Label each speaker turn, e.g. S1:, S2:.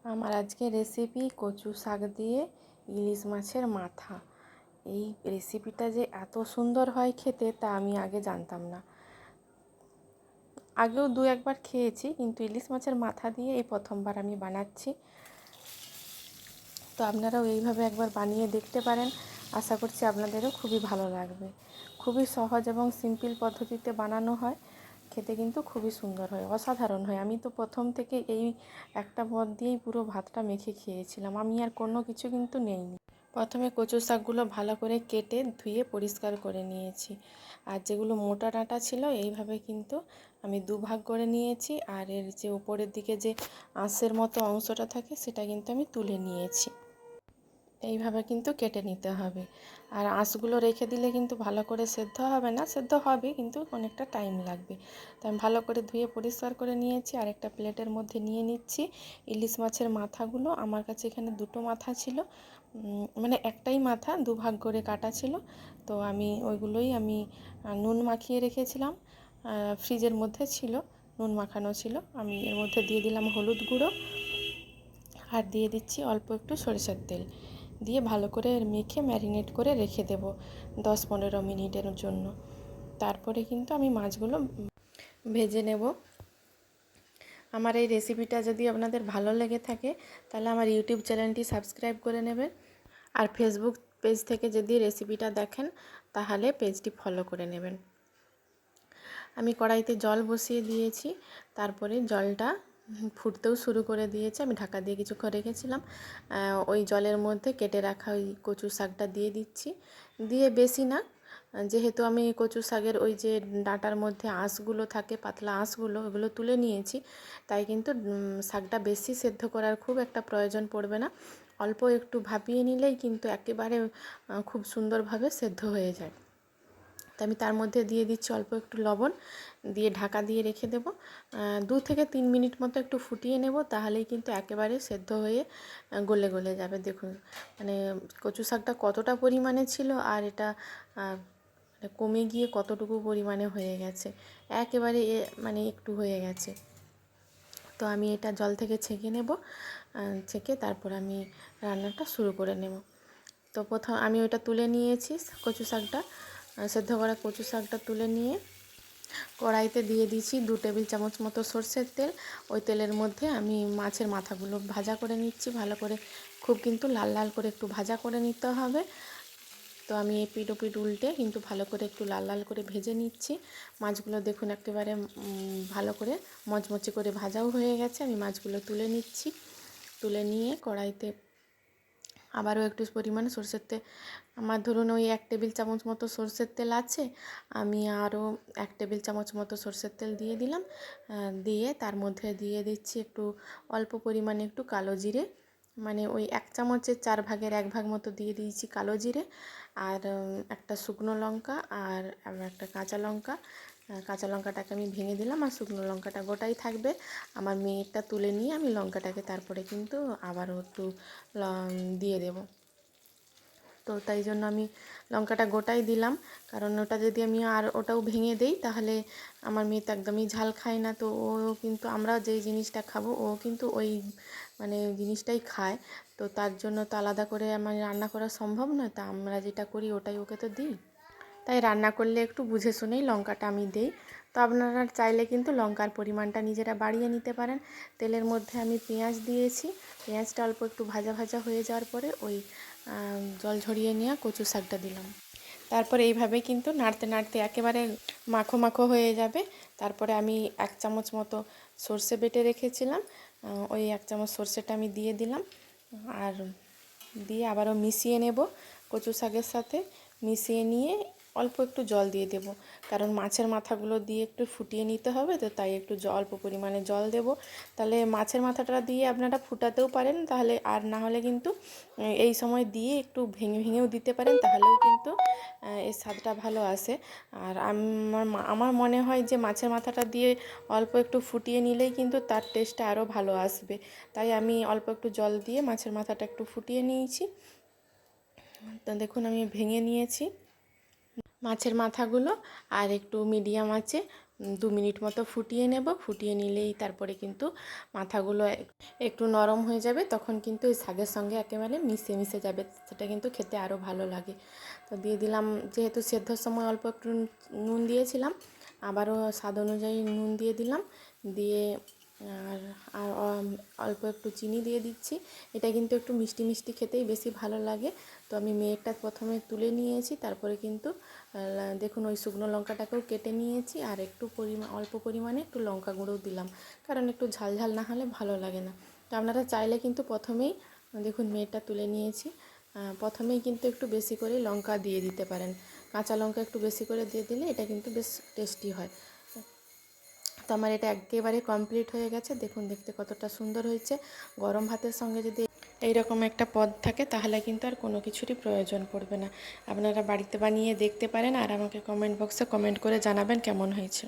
S1: আমার আজকে রেসিপি কচু শাক দিয়ে ইলিশ মাছের মাথা। এই রেসিপিটা যে এত সুন্দর হয় খেতে তা আমি আগে জানতাম না। আগেও দু একবার খেয়েছি, কিন্তু ইলিশ মাছের মাথা দিয়ে এই প্রথমবার আমি বানাচ্ছি। তো আপনারাও এইভাবে একবার বানিয়ে দেখতে পারেন। আশা করছি আপনাদেরও খুবই ভালো লাগবে। খুবই সহজ এবং সিম্পল পদ্ধতিতে বানানো হয়, খেতে কিন্তু খুবই সুন্দর হয়, অসাধারণ হয়। আমি তো প্রথম থেকে এই একটা পদ দিয়েই পুরো ভাতটা মেখে খেয়েছিলাম, আমি আর কোনো কিছু কিন্তু নেইনি। প্রথমে কচু শাকগুলো ভালো করে কেটে ধুয়ে পরিষ্কার করে নিয়েছি, আর যেগুলো মোটা ডাঁটা ছিল এইভাবে কিন্তু আমি দুভাগ করে নিয়েছি, আর এর যে উপরের দিকে যে আঁশের মতো অংশটা থাকে সেটা কিন্তু আমি তুলে নিয়েছি। এইভাবে কিন্তু কেটে নিতে হবে, আর আঁশগুলো রেখে দিলে কিন্তু ভালো করে সেদ্ধ হবে না, সেদ্ধ হবে কিন্তু অনেকটা টাইম লাগবে। তো আমি ভালো করে ধুয়ে পরিষ্কার করে নিয়েছি, আর একটা প্লেটের মধ্যে নিয়ে নিচ্ছি ইলিশ মাছের মাথাগুলো। আমার কাছে এখানে দুটো মাথা ছিল, মানে একটাই মাথা দুভাগ করে কাটা ছিল। তো আমি ওইগুলোই নুন মাখিয়ে রেখেছিলাম, ফ্রিজের মধ্যে ছিল, নুন মাখানো ছিল। আমি এর মধ্যে দিয়ে দিলাম হলুদ গুঁড়ো, আর দিয়ে দিচ্ছি অল্প একটু সরিষার তেল, দিয়ে ভালো করে মেখে ম্যারিনেট করে রেখে দেব 10-15 মিনিটের জন্য। তারপরে কিন্তু আমি মাছগুলো ভেজে নেব। আমার এই রেসিপিটা যদি আপনাদের ভালো লেগে থাকে তাহলে আমার ইউটিউব চ্যানেলটি সাবস্ক্রাইব করে নেবেন, আর ফেসবুক পেজ থেকে যদি রেসিপিটা দেখেন তাহলে পেজটি ফলো করে নেবেন। আমি কড়াইতে জল বসিয়ে দিয়েছি, তারপরে জলটা ফুটতেও শুরু করে দিয়েছে। আমি ঢাকা দিয়ে কিছুক্ষণ রেখেছিলাম। ওই জলের মধ্যে কেটে রাখা ওই কচু শাকটা দিয়ে দিচ্ছি, দিয়ে বেশি না, যেহেতু আমি কচু শাকের ওই যে ডাঁটার মধ্যে আঁশগুলো থাকে, পাতলা আঁশগুলো, ওগুলো তুলে নিয়েছি, তাই কিন্তু শাকটা বেশি সেদ্ধ করার খুব একটা প্রয়োজন পড়বে না। অল্প একটু ভাপিয়ে নিলেই কিন্তু একেবারে খুব সুন্দরভাবে সেদ্ধ হয়ে যায়। তো আমি তার মধ্যে দিয়ে দিচ্ছি অল্প একটু লবণ, দিয়ে ঢাকা দিয়ে রেখে দেবো 2 থেকে 3 মিনিট মতো একটু ফুটিয়ে নেব, তাহলেই কিন্তু একেবারে সেদ্ধ হয়ে গলে গলে যাবে। দেখুন মানে কচু শাকটা কতটা পরিমাণে ছিল, আর এটা কমে গিয়ে কতটুকু পরিমাণে হয়ে গেছে, একেবারে মানে একটু হয়ে গেছে। তো আমি এটা জল থেকে ছেঁকে নেব, ছেঁকে তারপর আমি রান্নাটা শুরু করে নেব। তো প্রথম আমি ওইটা তুলে নিয়েছি, কচু শাকটা, সেদ্ধ করা কচু শাকটা তুলে নিয়ে কড়াইতে দিয়ে দিয়েছি 2 টেবিল চামচ মতো সরষের তেল। ওই তেলের মধ্যে আমি মাছের মাথাগুলো ভাজা করে নিচ্ছি ভালো করে, খুব কিন্তু লাল লাল করে একটু ভাজা করে নিতে হবে। তো আমি এপিঠ ওপিঠ উল্টে কিন্তু ভালো করে একটু লাল লাল করে ভেজে নিচ্ছি। মাছগুলো দেখুন একেবারে ভালো করে মচমচে করে ভাজাও হয়ে গেছে। আমি মাছগুলো তুলে নিচ্ছি, তুলে নিয়ে কড়াইতে আবারও একটু পরিমাণে সরষের তেল, আমার ধরুন ওই 1 টেবিল চামচ মতো সরষের তেল আছে, আমি আরও 1 টেবিল চামচ মতো সরষের তেল দিয়ে দিলাম। দিয়ে তার মধ্যে দিয়ে দিচ্ছি একটু অল্প পরিমাণে একটু কালো জিরে, মানে ওই 1 চামচের 4 ভাগের 1 ভাগ মতো দিয়ে দিয়েছি কালো জিরে, আর একটা শুকনো লঙ্কা, আর একটা কাঁচা লঙ্কা। কাঁচা লঙ্কাটাকে আমি ভেঙে দিলাম, আর শুকনো লঙ্কাটা গোটাই থাকবে। আমার মেয়েটা তুলে নিয়ে আমি লঙ্কাটাকে তারপরে কিন্তু আবারও একটু দিয়ে দেব। তো তাই জন্য আমি লঙ্কাটা গোটাই দিলাম, কারণ ওটা যদি আমি আর ওটাও ভেঙে দেই তাহলে আমার মেয়ে তো একদমই ঝাল খায় না। তো ও কিন্তু আমরা যেই জিনিসটা খাবো ও কিন্তু ওই মানে জিনিসটাই খায়। তো তার জন্য তো আলাদা করে আমার রান্না করা সম্ভব নয়, তা আমরা যেটা করি ওটাই ওকে তো দিই। তাই রান্না করলে একটু বুঝে শুনেই লঙ্কাটা আমি দিই। তো আপনারা চাইলে কিন্তু লঙ্কার পরিমাণটা নিজেরা বাড়িয়ে নিতে পারেন। তেলের মধ্যে আমি পেঁয়াজ দিয়েছি, পেঁয়াজটা অল্প একটু ভাজা ভাজা হয়ে যাওয়ার পরে ওই জল ঝরিয়ে নেওয়া কচু শাকটা দিলাম। তারপরে এইভাবে কিন্তু নাড়তে নাড়তে একেবারে মাখো মাখো হয়ে যাবে। তারপরে আমি 1 চামচ মতো সর্ষে বেটে রেখেছিলাম, ওই 1 চামচ সর্ষেটা আমি দিয়ে দিলাম, আর দিয়ে আবারও মিশিয়ে নেব কচু শাকের সাথে। মিশিয়ে নিয়ে অল্প একটু জল দিয়ে দেব, কারণ মাছের মাথাগুলো দিয়ে একটু ফুটিয়ে নিতে হবে, তো তাই একটু অল্প পরিমাণে জল দেব। তাহলে মাছের মাথাটা দিয়ে আপনারা ফুটাতেও পারেন, তাহলে আর না হলে কিন্তু এই সময় দিয়ে একটু ভেঙে ভেঙেও দিতে পারেন, তাহলেও কিন্তু এর স্বাদটা ভালো আসে। আর আমার মনে হয় যে মাছের মাথাটা দিয়ে অল্প একটু ফুটিয়ে নিলেই কিন্তু তার টেস্টটা আরও ভালো আসবে। তাই আমি অল্প একটু জল দিয়ে মাছের মাথাটা একটু ফুটিয়ে নিয়েছি। তো দেখুন আমি ভেঙে নিয়েছি মাছের মাথাগুলো, আর একটু মিডিয়াম আঁচে 2 মিনিট মতো ফুটিয়ে নেব। ফুটিয়ে নিলেই তারপরে কিন্তু মাথাগুলো একটু নরম হয়ে যাবে, তখন কিন্তু এই শাকের সঙ্গে একেবারে মিশে যাবে, সেটা কিন্তু খেতে আরও ভালো লাগে। তো দিয়ে দিলাম, যেহেতু সেদ্ধর সময় অল্প একটু নুন দিয়েছিলাম, আবারও স্বাদ অনুযায়ী নুন দিয়ে দিলাম, দিয়ে আর আর অল্প একটু চিনি দিয়ে দিচ্ছি। এটা কিন্তু একটু মিষ্টি মিষ্টি খেতেই বেশি ভালো লাগে। তো আমি মেয়েরটা প্রথমে তুলে নিয়েছি, তারপরে কিন্তু দেখুন ওই শুকনো লঙ্কাটাকেও কেটে নিয়েছি, আর একটু অল্প পরিমাণে একটু লঙ্কা গুঁড়োও দিলাম, কারণ একটু ঝাল ঝাল না হলে ভালো লাগে না। তো আপনারা চাইলে কিন্তু প্রথমেই, দেখুন মেয়েরটা তুলে নিয়েছি, প্রথমেই কিন্তু একটু বেশি করে লঙ্কা দিয়ে দিতে পারেন। কাঁচা লঙ্কা একটু বেশি করে দিয়ে দিলে এটা কিন্তু বেশ টেস্টি হয়। তো আমার এটা একেবারে কমপ্লিট হয়ে গেছে। দেখুন দেখতে কতটা সুন্দর হয়েছে। গরম ভাতের সঙ্গে যদি এইরকম একটা পদ থাকে তাহলে কিন্তু আর কোনো কিছুরই প্রয়োজন পড়বে না। আপনারা বাড়িতে বানিয়ে দেখতে পারেন, আর আমাকে কমেন্ট বক্সে কমেন্ট করে জানাবেন কেমন হয়েছে।